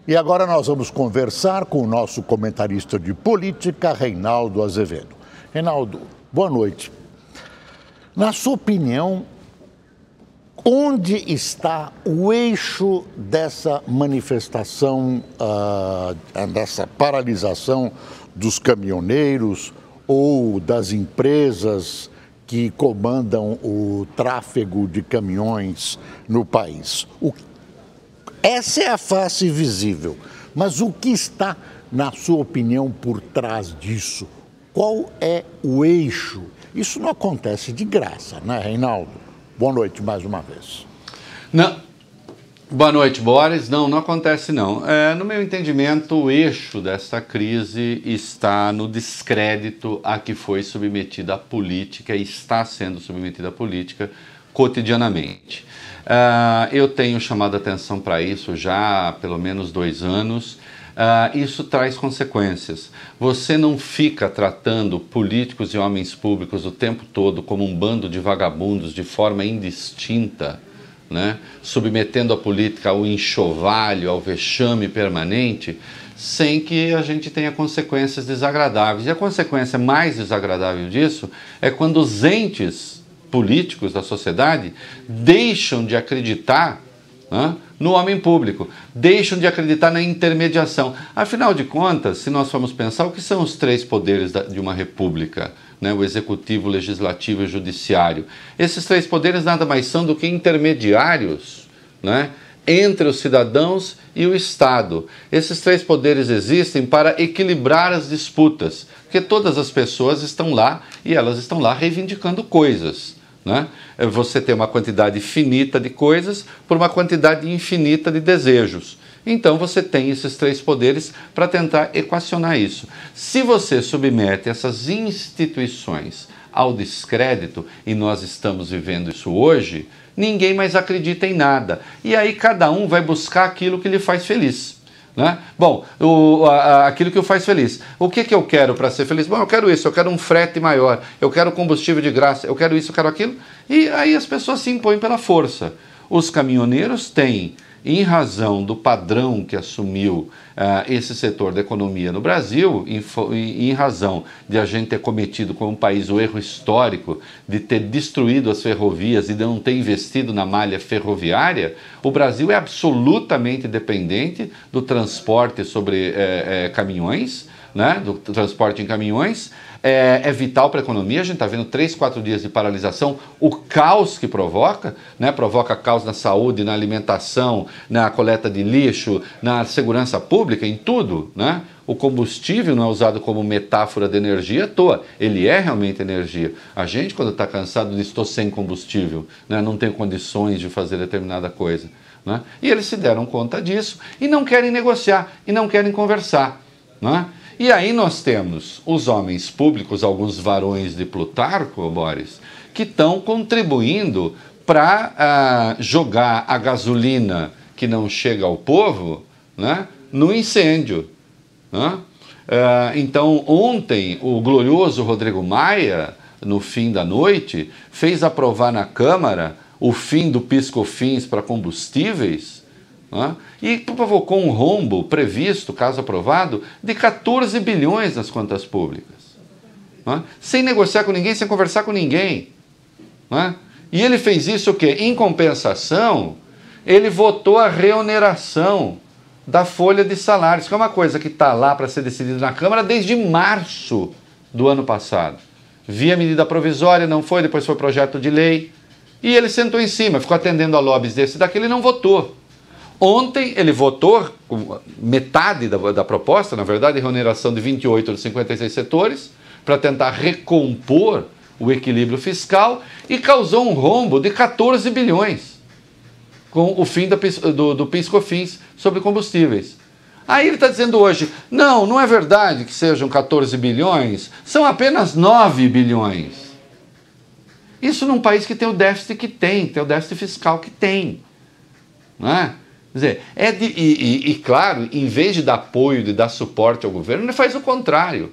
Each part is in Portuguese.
E agora nós vamos conversar com o nosso comentarista de política, Reinaldo Azevedo. Reinaldo, boa noite. Na sua opinião, onde está o eixo dessa manifestação, dessa paralisação dos caminhoneiros ou das empresas que comandam o tráfego de caminhões no país? Essa é a face visível, mas o que está, na sua opinião, por trás disso? Qual é o eixo? Isso não acontece de graça, né, Reinaldo? Boa noite mais uma vez. Não. Boa noite, Boris. Não acontece não. No meu entendimento, o eixo dessa crise está no descrédito a que foi submetida a política e está sendo submetida a política cotidianamente. Eu tenho chamado a atenção para isso já há pelo menos 2 anos. Isso traz consequências. Você não fica tratando políticos e homens públicos o tempo todo como um bando de vagabundos de forma indistinta, né? Submetendo a política ao enxovalho, ao vexame permanente, sem que a gente tenha consequências desagradáveis. E a consequência mais desagradável disso é quando os entes políticos da sociedade deixam de acreditar, né, no homem público, deixam de acreditar na intermediação. Afinal de contas, se nós formos pensar, o que são os 3 poderes de uma república? Né, o executivo, o legislativo e o judiciário. Esses 3 poderes nada mais são do que intermediários, né, entre os cidadãos e o Estado. Esses 3 poderes existem para equilibrar as disputas, porque todas as pessoas estão lá e elas estão lá reivindicando coisas. Né? Você tem uma quantidade finita de coisas por uma quantidade infinita de desejos. Então você tem esses 3 poderes para tentar equacionar isso. Se você submete essas instituições ao descrédito, e nós estamos vivendo isso hoje, ninguém mais acredita em nada. E aí cada um vai buscar aquilo que lhe faz feliz. Né? Bom, aquilo que o faz feliz. O que eu quero para ser feliz? Bom, eu quero isso, eu quero um frete maior, eu quero combustível de graça, eu quero isso, eu quero aquilo. E aí as pessoas se impõem pela força. Os caminhoneiros têm, em razão do padrão que assumiu esse setor da economia no Brasil, em razão de a gente ter cometido como país o erro histórico de ter destruído as ferrovias e de não ter investido na malha ferroviária, o Brasil é absolutamente dependente do transporte sobre caminhões, né, do transporte em caminhões. É vital para a economia. A gente está vendo 3, 4 dias de paralisação, o caos que provoca, né? Provoca caos na saúde, na alimentação, na coleta de lixo, na segurança pública, em tudo, né? O combustível não é usado como metáfora de energia à toa, ele é realmente energia. A gente, quando está cansado de estou sem combustível, né? Não tem condições de fazer determinada coisa, né? E eles se deram conta disso e não querem negociar, e não querem conversar, né? E aí nós temos os homens públicos, alguns varões de Plutarco, Boris, que estão contribuindo para jogar a gasolina que não chega ao povo, né, no incêndio. Né? Então, ontem, o glorioso Rodrigo Maia, no fim da noite, fez aprovar na Câmara o fim do PIS/COFINS para combustíveis, né? E provocou um rombo previsto, caso aprovado, de 14 bilhões nas contas públicas. Né? Sem negociar com ninguém, sem conversar com ninguém. Né? E ele fez isso o quê? Em compensação, ele votou a reoneração da folha de salários, que é uma coisa que está lá para ser decidida na Câmara desde março do ano passado. Via medida provisória, não foi, depois foi projeto de lei, e ele sentou em cima, ficou atendendo a lobbies desse e daquele e não votou. Ontem ele votou metade da proposta, na verdade, reoneração de 28 dos 56 setores, para tentar recompor o equilíbrio fiscal, e causou um rombo de 14 bilhões com o fim do PIS/COFINS sobre combustíveis. Aí ele está dizendo hoje, não é verdade que sejam 14 bilhões, são apenas 9 bilhões. Isso num país que tem o déficit que tem o déficit fiscal que tem. Não é? Quer dizer, claro, em vez de dar apoio, de dar suporte ao governo, ele faz o contrário.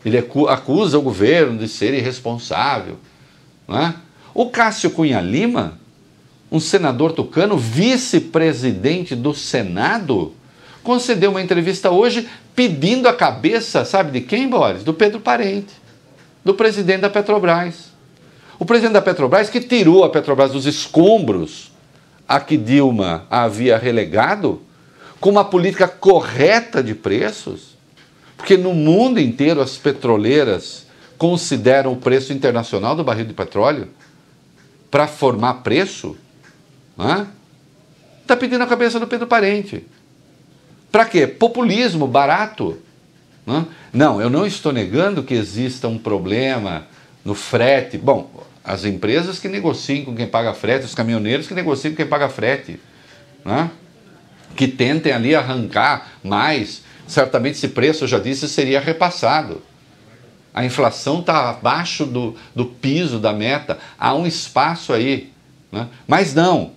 Ele acusa o governo de ser irresponsável. Não é? O Cássio Cunha Lima, um senador tucano, vice-presidente do Senado, concedeu uma entrevista hoje pedindo a cabeça, sabe de quem, Boris? Do Pedro Parente, do presidente da Petrobras. O presidente da Petrobras que tirou a Petrobras dos escombros a que Dilma havia relegado, com uma política correta de preços, porque no mundo inteiro as petroleiras consideram o preço internacional do barril de petróleo para formar preço. Está pedindo a cabeça do Pedro Parente. Para quê? Populismo barato. Não, eu não estou negando que exista um problema no frete. Bom, as empresas que negociam com quem paga frete, os caminhoneiros que negociam com quem paga frete, que tentem ali arrancar mais. Certamente esse preço, eu já disse, seria repassado. A inflação está abaixo do piso da meta. Há um espaço aí. Mas não.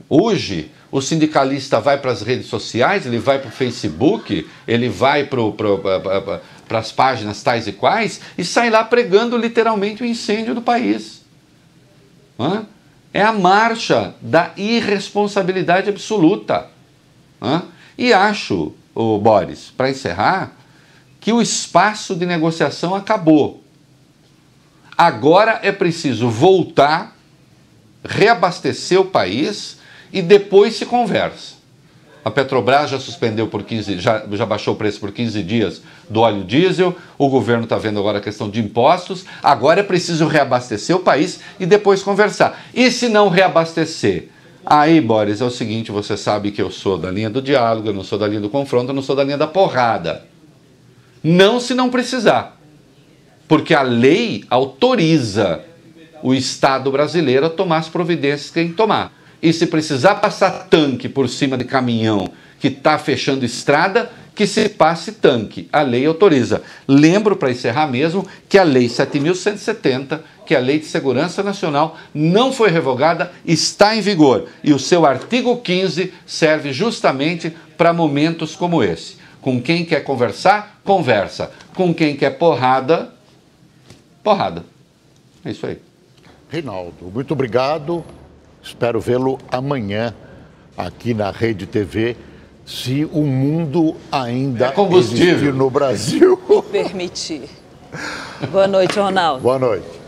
Hoje, o sindicalista vai para as redes sociais, ele vai para o Facebook, ele vai para as páginas tais e quais e sai lá pregando literalmente o incêndio do país. É a marcha da irresponsabilidade absoluta. E acho, Boris, para encerrar, que o espaço de negociação acabou. Agora é preciso voltar, reabastecer o país e depois se conversa. A Petrobras já suspendeu por 15, já baixou o preço por 15 dias do óleo diesel, o governo está vendo agora a questão de impostos, agora é preciso reabastecer o país e depois conversar. E se não reabastecer? Aí, Boris, é o seguinte, você sabe que eu sou da linha do diálogo, eu não sou da linha do confronto, eu não sou da linha da porrada. Não se não precisar. Porque a lei autoriza o Estado brasileiro a tomar as providências que tem que tomar. E se precisar passar tanque por cima de caminhão que está fechando estrada, que se passe tanque. A lei autoriza. Lembro, para encerrar mesmo, que a Lei 7.170, que é a Lei de Segurança Nacional, não foi revogada, está em vigor. E o seu artigo 15 serve justamente para momentos como esse. Com quem quer conversar, conversa. Com quem quer porrada, porrada. É isso aí. Reinaldo, muito obrigado. Espero vê-lo amanhã aqui na Rede TV, se o mundo ainda existir no Brasil. Permitir. Boa noite, Ronaldo. Boa noite.